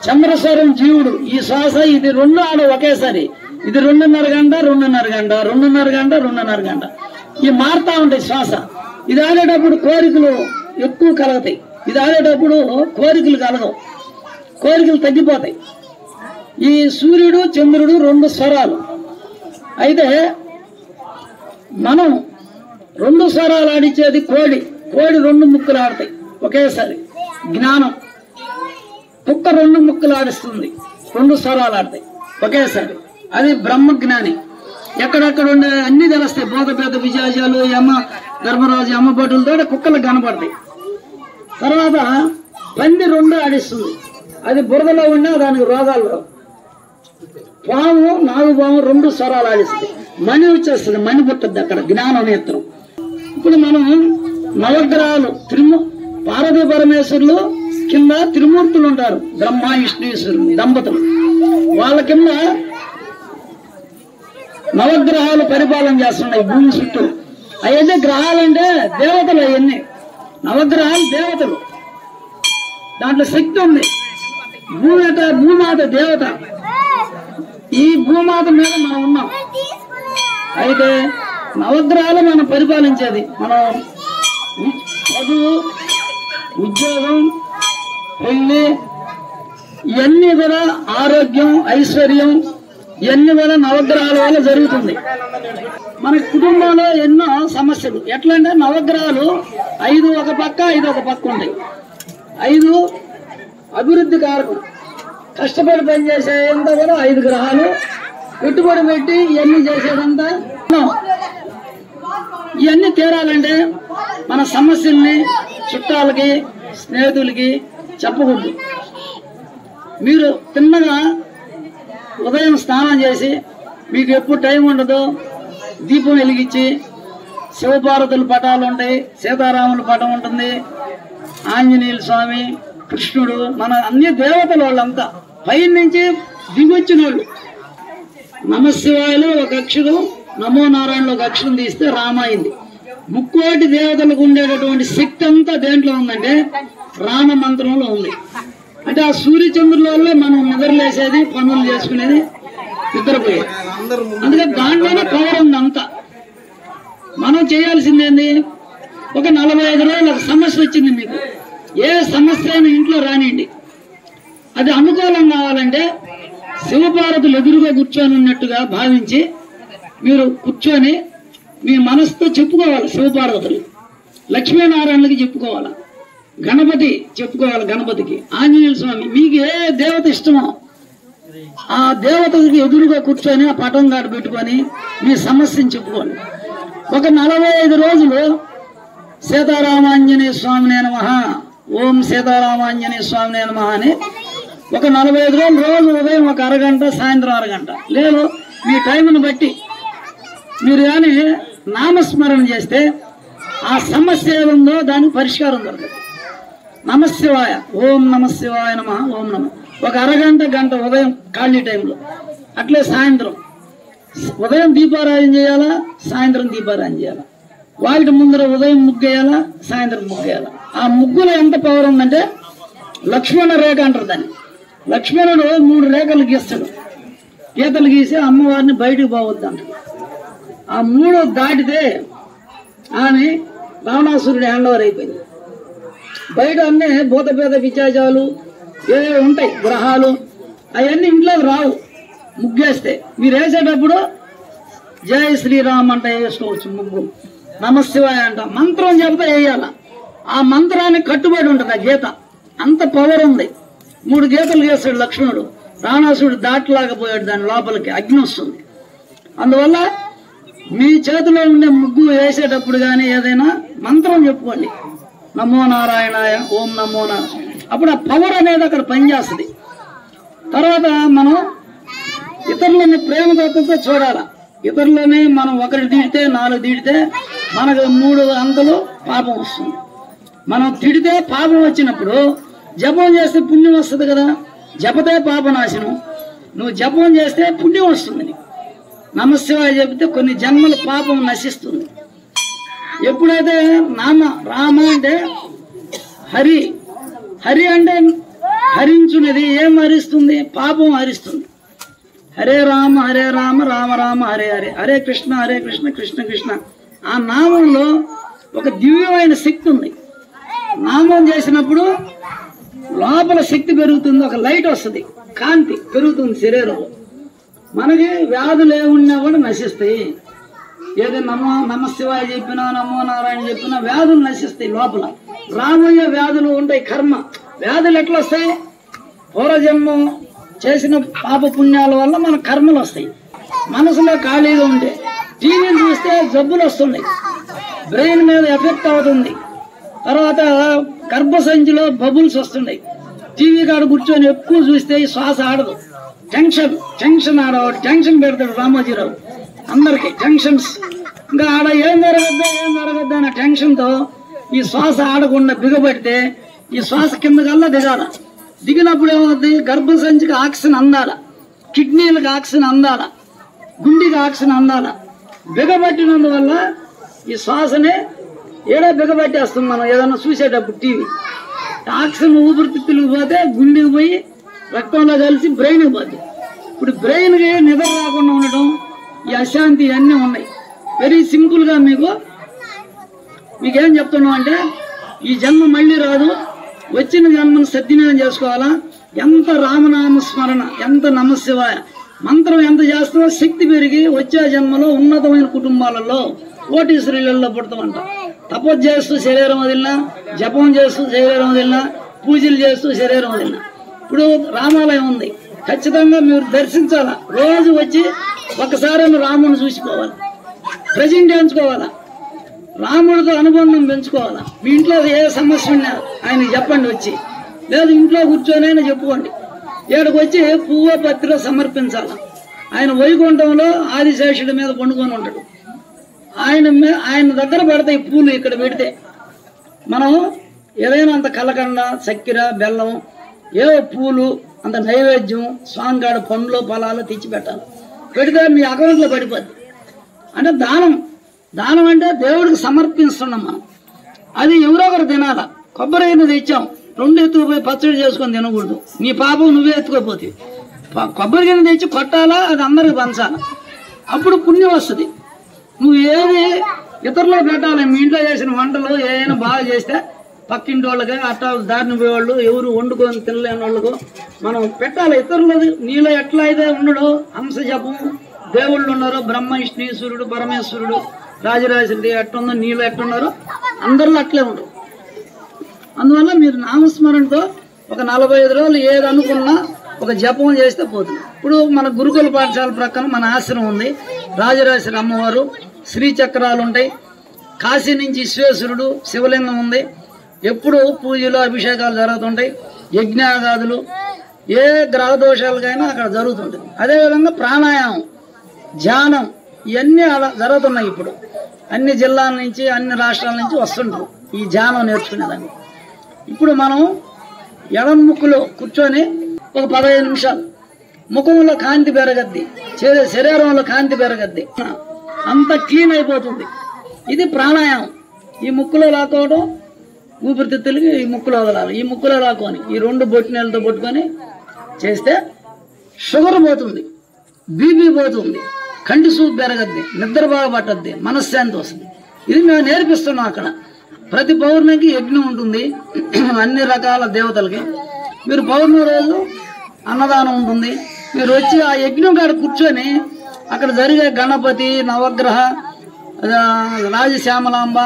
చంద్రస్వరం జీవుడు. ఈ శ్వాస ఇది రెండు ఆడ ఒకేసారి, ఇది 2.5 గంట 2.5 గంట 2.5 గంట 2.5 గంట ఈ మారుతా ఉంటాయి శ్వాస. ఇది ఆడేటప్పుడు కోరికలు ఎక్కువ కలుగుతాయి, ఇది ఆడేటప్పుడు కోరికలు కలగవు, కోరికలు తగ్గిపోతాయి. ఈ సూర్యుడు చంద్రుడు 2 స్వరాలు. అయితే మనం 2 స్వరాలు ఆడించేది కోడి. కోడి 2 ముక్కులు ఆడతాయి ఒకేసారి. జ్ఞానం కుక్క 2 ముక్కులు ఆడిస్తుంది, 2 స్వరాలు ఆడతాయి ఒకేసారి. అది బ్రహ్మజ్ఞాని. ఎక్కడెక్కడ ఉండే అన్ని తెలుస్తాయి. భూతపేత విజయాలు, యమ ధర్మరాజు, అమ్మ భటులతో కుక్కలకు కనపడతాయి. తర్వాత పంది 2 ఆడిస్తుంది, అది బురదలో ఉన్నా దానికి రోగాలు రావు. పాము, నాగుపాము 2 స్వరాలు ఆడిస్తుంది. మణి వచ్చేస్తుంది, మణి పుట్టద్ది అక్కడ, జ్ఞానం నేత్రం. ఇప్పుడు మనం నవగ్రహాలు పార్వతీ పరమేశ్వరులు కింద త్రిమూర్తులు ఉంటారు, బ్రహ్మ విష్ణుశ్వరులు దంపతులు. వాళ్ళ కింద నవగ్రహాలు పరిపాలన చేస్తున్నాయి భూమి చుట్టూ. అవన్నీ గ్రహాలంటే దేవతలు, అవన్నీ నవగ్రహాలు దేవతలు. దాంట్లో శక్తి ఉంది. భూమాత దేవత. ఈ భూమాత మీద మనం ఉన్నాం. అయితే నవగ్రహాలు మనం పరిపాలించేది. మనం చదువు, ఉద్యోగం, పెళ్లి ఇవన్నీ కూడా, ఆరోగ్యం, ఐశ్వర్యం ఇవన్నీ కూడా నవగ్రహాల వల్ల జరుగుతుంది. మన కుటుంబంలో ఎన్నో సమస్యలు. ఎట్లా అంటే నవగ్రహాలు 5 ఒక పక్క 5 ఒక పక్క ఉంటాయి. 5 అభివృద్ధి కారకం. కష్టపడి పనిచేసేంతా కూడా 5 గ్రహాలు. పెట్టుబడి పెట్టి ఇవన్నీ చేసేదంతా. ఇవన్నీ తీరాలంటే మన సమస్యల్ని చుట్టాలకి, స్నేహితులకి చెప్పకూడదు. మీరు తిన్నగా ఉదయం స్నానం చేసి, మీకు ఎప్పుడు టైం ఉండదు, దీపం వెలిగించి, శివపార్వతుల పటాలు ఉంటాయి, సీతారాముల పటం ఉంటుంది, ఆంజనేయుల స్వామి, కృష్ణుడు, మన అన్ని దేవతల వాళ్ళంతా పైన నుంచి దిగొచ్చిన వాళ్ళు. నమశివాయలో ఒక అక్షరం, నమో నారాయణలో ఒక అక్షరం తీస్తే రామ అయింది. ముక్కోటి దేవతలకు ఉండేటటువంటి శక్తి అంతా దేంట్లో ఉందంటే రామ మంత్రంలో ఉంది. అంటే ఆ సూర్యచంద్రులలో మనం నిద్రలేసేది, పనులు చేసుకునేది, నిద్రపోయేది. అందుకే దాంట్లోనే పవర్ ఉంది అంతా. మనం చేయాల్సిందేంది, ఒక 45 రోజులు ఒక సమస్య వచ్చింది మీకు, ఏ సమస్య అయినా ఇంట్లో రానియండి. అది అనుకూలం కావాలంటే శివపార్వతులు ఎదురుగా కూర్చొని ఉన్నట్టుగా భావించి మీరు కూర్చొని మీ మనసుతో చెప్పుకోవాలి. శివపార్వతులు, లక్ష్మీనారాయణకి చెప్పుకోవాలి, గణపతి చెప్పుకోవాలి, గణపతికి, ఆంజనేయ స్వామి, మీకు ఏ దేవత ఇష్టమో ఆ దేవతకి ఎదురుగా కూర్చొని ఆ పటం కాడ పెట్టుకొని మీ సమస్యని చెప్పుకోండి. ఒక 45 రోజులు సీతారామాంజనేయ స్వామినే నమః, ఓం సీతారామాంజనేయ స్వామినే నమః అని ఒక 45 రోజులు రోజు ఉదయం ఒక అరగంట, సాయంత్రం అరగంట, లేదు మీ టైంను బట్టి మీరు కానీ నామస్మరణ చేస్తే ఆ సమస్య ఏముందో దానికి పరిష్కారం దొరకదు. నమశివాయ, ఓం నమశివాయ నమః, ఓం నమ, ఒక అరగంట గంట ఉదయం ఖాళీ టైంలో. అట్లే సాయంత్రం, ఉదయం దీపారాధన చేయాలా, సాయంత్రం దీపారాధన చేయాలా. వాటి ముందర ఉదయం ముగ్గేయాలా, సాయంత్రం ముగ్గేయాలా. ఆ ముగ్గులో ఎంత పవర్ ఉందంటే లక్ష్మణ రేఖ అంటారు దాన్ని. లక్ష్మణుడు 3 రేఖలు గీస్తాడు, గీతలు గీసి అమ్మవారిని బయటకు పోవద్దు అంటాడు. ఆ 3 దాటితే ఆమె రావణాసురుడి హ్యాండ్ ఓవర్ అయిపోయింది. బయట అన్నీ భూతపేద పిశాచాలు ఏవో ఉంటాయి, గ్రహాలు, అవన్నీ ఇంట్లోకి రావు. ముగ్గేస్తే మీరు వేసేటప్పుడు జై శ్రీరామ్ అంట వేసుకోవచ్చు ముగ్గు, నమశివాయ అంట మంత్రం చెబితే వేయాల. ఆ మంత్రానికి కట్టుబడి ఉంటుంది ఆ గీత, అంత పవర్ ఉంది. 3 గీతలు గీస్తాడు లక్ష్మణుడు, రావణాసురుడు దాటలాగపోయాడు, దాని లోపలికి అగ్ని వస్తుంది. అందువల్ల మీ చేతిలో ఉండే ముగ్గు వేసేటప్పుడు కానీ ఏదైనా మంత్రం చెప్పుకోండి, నమో నారాయణాయ, ఓం నమో నారాయణ. అప్పుడు ఆ పవర్ అనేది అక్కడ పనిచేస్తుంది. తర్వాత మనం ఇతరులని ప్రేమతత్వంతో చూడాలి. ఇతరులని మనం 1 తిడితే 4 తిడితే మనకు 3 అంతలు పాపం వస్తుంది. మనం తిడితే పాపం వచ్చినప్పుడు జపం చేస్తే పుణ్యం వస్తుంది కదా, జపతే పాపనాశనం. నువ్వు జపం చేస్తే పుణ్యం వస్తుంది నీకు. నమశివాయ చెబితే కొన్ని జన్మల పాపం నశిస్తుంది. ఎప్పుడైతే రామ అంటే హరి, హరి అంటే హరించున్నది. ఏం హరిస్తుంది? పాపం హరిస్తుంది. హరే రామ రామ రామ హరే హరే, హరే కృష్ణ కృష్ణ కృష్ణ. ఆ నామంలో ఒక దివ్యమైన శక్తి ఉంది. నామం చేసినప్పుడు లోపల శక్తి పెరుగుతుంది, ఒక లైట్ వస్తుంది, కాంతి పెరుగుతుంది శరీరంలో. మనకి వ్యాధులు ఏమున్నా కూడా నశిస్తాయి. ఏదో నమశివాయ చెప్పినా, నమో నారాయణ చెప్పినా వ్యాధులు నశిస్తాయి లోపల. రామయ్య వ్యాధులు ఉంటాయి, కర్మ వ్యాధులు ఎట్లా వస్తాయి? పూర్వజన్మం చేసిన పాప పుణ్యాల వల్ల మన కర్మలు వస్తాయి. మనసులో ఖాళీగా ఉంటే టీవీని చూస్తే జబ్బులు వస్తున్నాయి, బ్రెయిన్ మీద ఎఫెక్ట్ అవుతుంది. తర్వాత గర్భసంచిలో బబుల్స్ వస్తున్నాయి. టీవీ కాడ కూర్చొని ఎక్కువ చూస్తే శ్వాస ఆడదు, టెన్షన్ ఆడవాడు టెన్షన్ పెడతాడు రామోజీరావు అందరికి టెన్షన్స్. ఇంకా ఆడ ఏం జరగద్దా అన్న టెన్షన్తో ఈ శ్వాస ఆడకుండా బిగబెడితే ఈ శ్వాస కిందకల్లా దిగాల. దిగినప్పుడు ఏమవుతుంది? గర్భసంచికి ఆక్సిజన్ అందాల, కిడ్నీలకు ఆక్సిజన్ అందాల, గుండెకి ఆక్సిజన్ అందాల. బిగబట్టినందువల్ల ఈ శ్వాసనే ఏడా బిగబట్టేస్తుంది. మనం ఏదైనా చూసేటప్పుడు టీవీ ఆక్సిజన్ ఊపిరితిత్తులకు పోతే గుండెకి పోయి రక్తంలో కలిసి బ్రెయిన్కి పోతుంది. ఇప్పుడు బ్రెయిన్కి నిద్ర రాకుండా ఉండటం, ఈ అశాంతి ఇవన్నీ ఉన్నాయి. వెరీ సింపుల్గా మీకేం చెప్తున్నాం అంటే ఈ జన్మ మళ్ళీ రాదు, వచ్చిన జన్మను సద్వినియోగం చేసుకోవాలా. ఎంత రామనామ స్మరణ, ఎంత నమశివాయ మంత్రం ఎంత చేస్తామో శక్తి పెరిగి వచ్చే జన్మలో ఉన్నతమైన కుటుంబాలలో కోటీశ్వరులలో పుడతామంట. తపస్సు చేస్తూ శరీరం వదిలినా, జపం చేస్తూ శరీరం వదిలినా, పూజలు చేస్తూ శరీరం వదిలినా. ఇప్పుడు రామాలయం ఉంది, ఖచ్చితంగా మీరు దర్శించాలా. రోజు వచ్చి ఒకసారి రాముని చూసిపోవాలి, ప్రజెంట్ చేయించుకోవాలా, రాముడితో అనుబంధం పెంచుకోవాలా. మీ ఇంట్లో ఏ సమస్య ఉన్నా ఆయన చెప్పండి వచ్చి, లేదు ఇంట్లో కూర్చొని చెప్పుకోండి. ఏడకు వచ్చి పువ్వు పత్రిలో సమర్పించాల. ఆయన వైకుంఠంలో ఆదిశేషుడి మీద పండుకొని ఉంటాడు. ఆయన దగ్గర పెడతాయి పూలు. ఇక్కడ పెడితే మనం ఏదైనా అంత కలకండ, చక్కెర, బెల్లం, ఏవో పూలు, అంత నైవేద్యం, స్వామిగాడ పండ్లు ఫలాలు తెచ్చి పెట్టాలి. పెడితే మీ అకౌంట్లో పడిపోద్ది. అంటే దానం అంటే దేవుడికి సమర్పిస్తున్నాం మనం. అది ఎవరో ఒకరు తినాలా. కొబ్బరి అయినా తెచ్చాం, 2 ఎత్తుకుపోయి పచ్చడి చేసుకొని తినకూడదు. నీ పాపం నువ్వే ఎత్తుకోపోతే. కొబ్బరి గిన్నె తెచ్చి కొట్టాలా, అది అందరికి పంచాలా, అప్పుడు పుణ్యం వస్తుంది. నువ్వు ఏది ఇతరులో పెట్టాలి. మీ ఇంట్లో చేసిన వంటలు ఏదైనా బాగా చేస్తే పక్కింటి వాళ్ళకి అట్టా దారిని పోయేవాళ్ళు ఎవరు వండుకొని తినలేని వాళ్ళకు మనం పెట్టాలి. ఇతరులది నీలో ఎట్లా అయితే ఉండడు హంస జపం, దేవుళ్ళు ఉన్నారు, బ్రహ్మ విష్ణు సూర్యుడు పరమేశ్వరుడు రాజరాజుడి ఎట్టుందో నీలో ఎట్టున్నారో అందరిలో అట్లే ఉండరు. అందువల్ల మీరు నామస్మరణతో ఒక 45 రోజులు ఏది అనుకున్నా ఒక జపం చేస్తే పోతుంది. ఇప్పుడు మన గురుకుల పాఠశాల ప్రక్కన మన ఆశ్రమం ఉంది. రాజరాజేశ్వరి అమ్మవారు, శ్రీచక్రాలు ఉంటాయి. కాశీ నుంచి విశ్వేశ్వరుడు శివలింగం ఉంది. ఎప్పుడు పూజలు అభిషేకాలు జరుగుతుంటాయి. యజ్ఞాగాదులు ఏ గ్రహ దోషాలకైనా అక్కడ జరుగుతుంటుంది. అదేవిధంగా ప్రాణాయామం, ధ్యానం ఇవన్నీ అలా జరుగుతున్నాయి. ఇప్పుడు అన్ని జిల్లాల నుంచి అన్ని రాష్ట్రాల నుంచి వస్తుంటారు ఈ ధ్యానం నేర్చుకునేదాన్ని. ఇప్పుడు మనం ఎడం ముక్కులో కూర్చొని ఒక 15 నిమిషాలు ముఖంలో కాంతి పెరగద్ది, శరీరంలో కాంతి పెరగద్ది, అంత క్లీన్ అయిపోతుంది. ఇది ప్రాణాయామం. ఈ ముక్కులో లాక్కోవడం, ఊపిరితిత్తులకి ఈ ముక్కులో వదలాలి. ఈ ముక్కులో లాక్కొని ఈ 2 బొట్టినేలతో పట్టుకొని చేస్తే షుగర్ పోతుంది, బీపీ పోతుంది, కంటి చూపు పెరగద్ది, నిద్ర బాగా పట్టద్ది, మనశ్శాంతి వస్తుంది. ఇది మేము నేర్పిస్తున్నాం. అక్కడ ప్రతి పౌర్ణమికి యజ్ఞం ఉంటుంది అన్ని రకాల దేవతలకి. మీరు పౌర్ణమి రోజు అన్నదానం ఉంటుంది. మీరు వచ్చి ఆ యజ్ఞం కాడ కూర్చొని అక్కడ జరిగే గణపతి, నవగ్రహ, రాజశ్యామలాంబ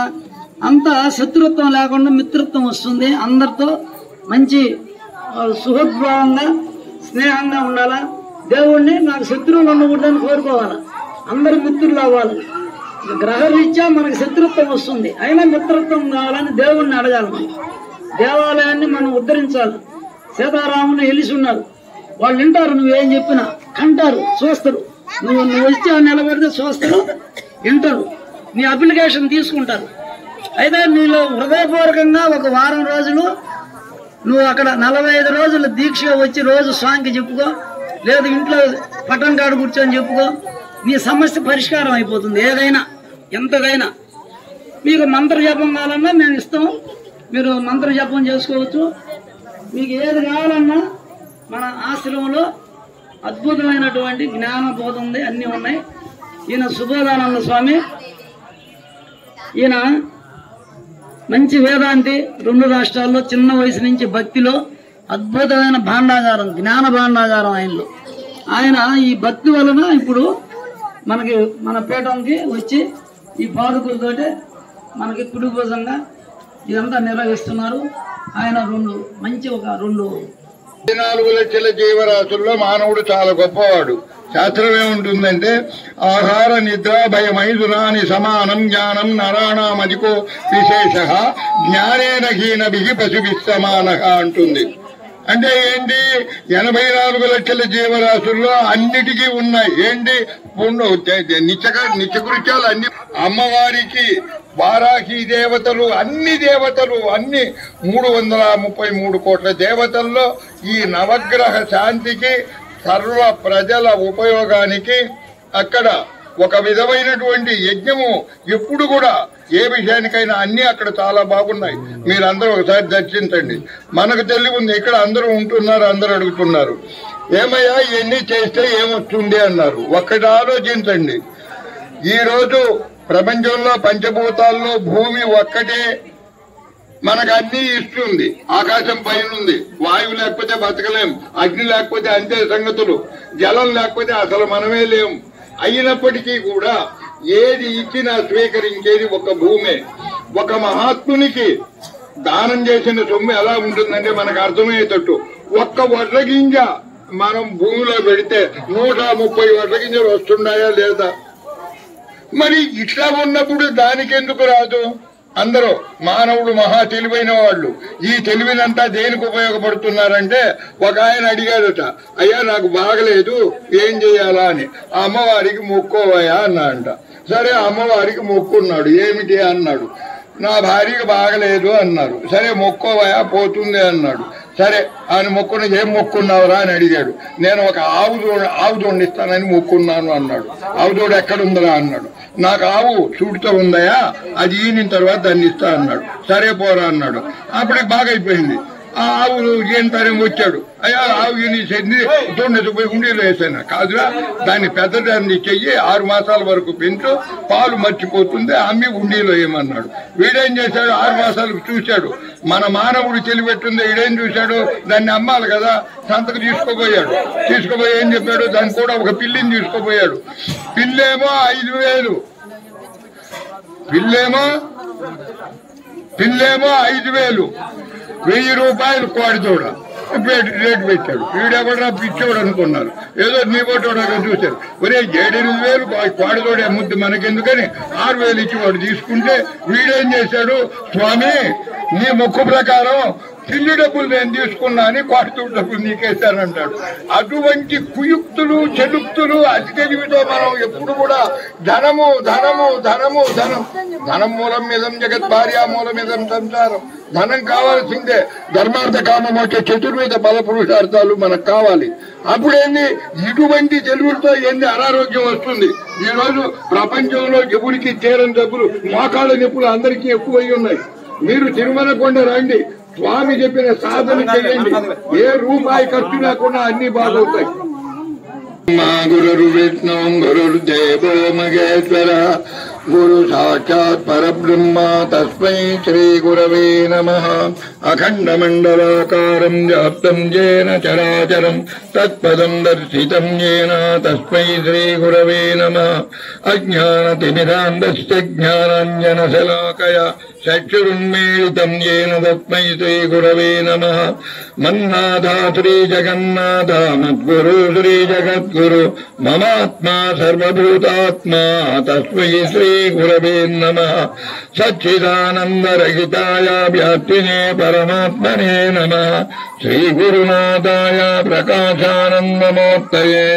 అంతా శత్రుత్వం లేకుండా మిత్రత్వం వస్తుంది. అందరితో మంచి సుహృద్భావంగా స్నేహంగా ఉండాలా. దేవుణ్ణి నాకు శత్రువులు ఉండకూడదని కోరుకోవాలి. అందరు మిత్రులు అవ్వాలి. గ్రహరీత్యా మనకు శత్రుత్వం వస్తుంది, అయినా మిత్రత్వం కావాలని దేవుణ్ణి అడగాలి. మనం దేవాలయాన్ని మనం ఉద్ధరించాలి. సీతారాములు ఎలిసి ఉన్నారు, వాళ్ళు వింటారు, నువ్వేం చెప్పినా కంటారు, చూస్తారు. నువ్వు వచ్చి నిలబడితే చూస్తారు, వింటారు, నీ అప్లికేషన్ తీసుకుంటారు. అయితే నీలో హృదయపూర్వకంగా ఒక వారం రోజులు నువ్వు అక్కడ 45 రోజులు దీక్ష వచ్చి రోజు స్వామికి చెప్పుకో, లేదు ఇంట్లో పట్టం కాడ కూర్చొని చెప్పుకో, నీ సమస్య పరిష్కారం అయిపోతుంది. ఏదైనా ఎంతదైనా. మీకు మంత్ర జపం కావాలన్నా మేము ఇస్తాం, మీరు మంత్ర జపం చేసుకోవచ్చు. మీకు ఏది కావాలన్నా మన ఆశ్రమంలో అద్భుతమైనటువంటి జ్ఞానబోధ ఉంది, అన్నీ ఉన్నాయి. ఈయన సుబోధానంద స్వామి, ఈయన మంచి వేదాంతి, 2 రాష్ట్రాల్లో చిన్న వయసు నుంచి భక్తిలో అద్భుతమైన భాండాగారం, జ్ఞాన భాండాగారం ఆయనలో. ఆయన ఈ భక్తి వలన ఇప్పుడు మనకి మన పీఠంకి వచ్చి ఈ పాదుకులతోటి మనకి కుటుంబంగా ఇదంతా నిర్వహిస్తున్నారు. ఆయన 4 లక్షల జీవరాశుల్లో మానవుడు చాలా గొప్పవాడు. శాస్త్రం ఏముంటుందంటే ఆహార నిద్ర భయమైదునాని సమానం జ్ఞానం నరాణామధికో విశేష జ్ఞానేన హీనభిః పశుభిః సమానః అంటుంది. అంటే ఏంటి? 84 లక్షల జీవరాశుల్లో అన్నిటికీ ఉన్నాయి. ఏంటి? నిత్యకృత్యాలు అన్ని. అమ్మవారికి వారాహి దేవతలు, అన్ని 333 కోట్ల దేవతల్లో ఈ నవగ్రహ శాంతికి, సర్వ ప్రజల ఉపయోగానికి అక్కడ ఒక విధమైనటువంటి యజ్ఞము ఎప్పుడు కూడా ఏ విషయానికైనా అన్ని అక్కడ చాలా బాగున్నాయి. మీరందరూ ఒకసారి దర్శించండి. మనకు తెలివి ఉంది, ఇక్కడ అందరూ ఉంటున్నారు, అందరూ అడుగుతున్నారు ఏమయ్యా ఇవన్నీ చేస్తే ఏమొస్తుంది అన్నారు. ఒక్కటి ఆలోచించండి. ఈ రోజు ప్రపంచంలో పంచభూతాల్లో భూమి ఒక్కటే మనకు అన్ని ఇస్తుంది. ఆకాశం పైన ఉంది, వాయువు లేకపోతే బతకలేం, అగ్ని లేకపోతే అంతే సంగతులు, జలం లేకపోతే అసలు మనమే లేం. అయినప్పటికీ కూడా ఏది ఇచ్చినా స్వీకరించేది ఒక భూమే. ఒక మహాత్మునికి దానం చేసిన సొమ్ము ఎలా ఉంటుందంటే మనకు అర్థమయ్యేటట్టు, ఒక్క వడ్ల గింజ మనం భూమిలో పెడితే 130 వడ్ల గింజలు వస్తున్నాయా లేదా? మరి ఇట్లా ఉన్నప్పుడు దానికెందుకు రాదు? అందరూ మానవుడు మహా తెలివైన వాళ్ళు. ఈ తెలివినంతా దేనికి ఉపయోగపడుతున్నారంటే, ఒక ఆయన అడిగాడట, అయ్యా నాకు బాగలేదు ఏం చేయాలా అని. అమ్మవారికి మొక్కోవయ్యా అన్నాడంట. సరే అమ్మవారికి మొక్కున్నాడు. ఏమిటి అన్నాడు. నా భార్యకి బాగలేదు అన్నారు. సరే మొక్కోవయ్యా పోతుంది అన్నాడు. సరే ఆయన మొక్కుని ఏం మొక్కున్నావురా అని అడిగాడు. నేను ఒక ఆవు దూడ ఇస్తానని మొక్కున్నాను అన్నాడు. ఆవు దూడ ఎక్కడుందరా అన్నాడు. నాకు ఆవు చూడుతో ఉందయా, అది ఈయన తర్వాత దాన్ని ఇస్తా అన్నాడు. సరే పోరా అన్నాడు. అప్పుడే బాగా అయిపోయింది. ఆ ఆవు ఈయన వచ్చాడు. అయ్యా ఆవు ఈయన దూడని పోయి ఉండీలో వేసాను. కాదురా, దాన్ని పెద్దదాన్ని చెయ్యి 6 మాసాల వరకు పెంచు, పాలు మర్చిపోతుంది, అమ్మి ఉండీలో ఏమన్నాడు. వీడేం చేశాడు, 6 మాసాలకు చూశాడు. మన మానవుడు తెలిపెట్టుంది. వీడేం చూశాడు, దాన్ని అమ్మాలి కదా, సంతకు తీసుకుపోయాడు. తీసుకుపోయి ఏం చెప్పాడు, దాన్ని కూడా ఒక పిల్లిని తీసుకుపోయాడు. పిల్లేమో 5,000, పిల్లేమో 5,000, 1,000 రూపాయలు కోడి దూడ రేటు పెట్టాడు. వీడెవడా పిచ్చోడు అనుకున్నారు. ఏదో నీ పోటోడా చూశారు. ఒరే 7,000 కోడి దూడ అమ్ముద్ది మనకెందుకని 6,000 ఇచ్చి వాడు తీసుకుంటే వీడేం చేశాడు, స్వామి నీ మొక్కు ప్రకారం పిల్లి డబ్బులు నేను తీసుకున్నా అని కోడి డబ్బులు నీకేశానంటాడు. అటువంటి కుయుక్తులు చెడుక్తులు అతి తెలివితో మనం ఎప్పుడు కూడా ధనము ధనము ధనము ధనం ధనం మూలం మీదం జగత్ భార్య మూలం మీదం సంసారం. ధనం కావాల్సిందే. ధర్మార్థ కామమోక్ష చతుర్వేద బల పురుషార్థాలు మనకు కావాలి. అప్పుడేంది, ఇటువంటి తెలుగుతో ఏంది అనారోగ్యం వస్తుంది. ఈ రోజు ప్రపంచంలో ఎవరికి తీరని జబ్బులు, మోకాళ్ళ నొప్పులు అందరికీ ఎక్కువై ఉన్నాయి. మీరు తిరుమల కొండ రండి, స్వామి చెప్పిన సాధన చేయండి, ఏ రూపాయి ఖర్చు లేకుండా అన్ని బాగవుతాయి. మా గురు విష్ణు గురుర్దేవో మహేశ్వర గురు సాక్షాత్ పరబ్రహ్మ తస్మై శ్రీ గురవే నమః. అఖండ మండలాకారం వ్యాప్తం జేన చరాచరం తత్పదం దర్శితం జేన తస్మై శ్రీ గురవే నమః. అజ్ఞానతిమిరాంధస్య జ్ఞానాంజనశలాకయా చక్షురున్మీలితం జేన తస్మై శ్రీ గురవే నమః. మన్నాథ శ్రీ జగన్నాథ మద్గురు శ్రీ జగద్గురు మమాత్మా సర్వభూతాత్మా తస్మై శ్రీ గురవే నమః. సచ్చిదానందరహితాయ వ్యాప్తినే పరమాత్మనే నమః. శ్రీ గురునాథాయ ప్రకాశానందమూర్తయే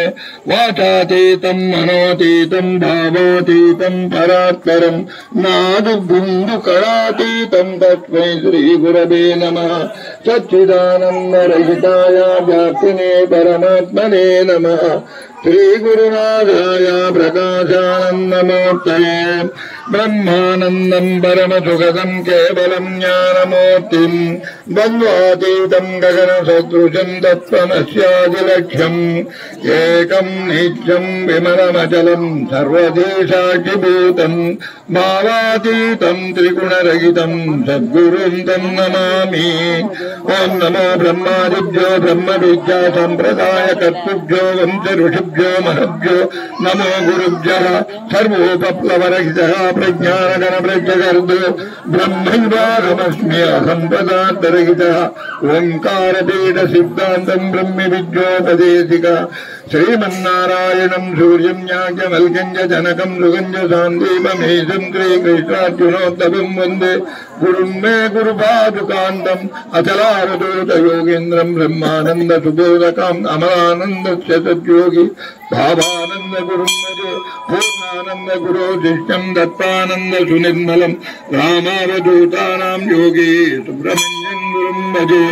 వాచాతీతం మనోతీతం భావోతీతం పరాత్పరం నాదు బిందు కళాతీతం తస్మై శ్రీ గురవే నమః. సచ్చిదానందరహితాయ వ్యాప్తినే పరమాత్మనే నమః. శ్రీ గురునాథాయ ప్రకాశానందమూర్తయే బ్రహ్మానందం పరమసుగతం కేవలం జ్ఞానమూర్తిం ద్వంద్వాతీతం గగన సదృశం తత్వమస్యాదిలక్ష్యం ఏకం నిత్యం విమలమచలం సర్వదేశాక్షిభూతం భావాతీతం త్రిగుణరహితం సద్గురుం తం నమామి. ఓం నమో బ్రహ్మాదిభ్యో బ్రహ్మ విద్యా సంప్రదాయ కర్తృభ్యో వంశ ఋషిభ్యో మహభ్యో నమో గురుభ్యః. సర్వోపప్లవరహితః ప్రజ్ఞానగణ ప్రజ్ఞగర్దో బ్రహ్మైవాహమస్మి అహం పదార్థరహితః. ఓంకారపీఠ సిద్ధాంతం బ్రహ్మ విద్యోపదేశిక శ్రీమన్నారాయణం సూర్యం యాజ్ఞవల్క్యం చ జనకం సుగం చ సాందీపమేషం శ్రీకృష్ణార్జునోత్తమం వందే గురుం మే గురుపాదుకాంతం అచలావధూత యోగేంద్రం బ్రహ్మానంద సుబోధకం అమలానంద సద్యోగి భావానంద గురుం భజే పూర్ణానంద గురో శిష్యం దత్తానంద సునిర్మలం రామావధూతానాం యోగి సుబ్రహ్మణ్యం గురుం భజే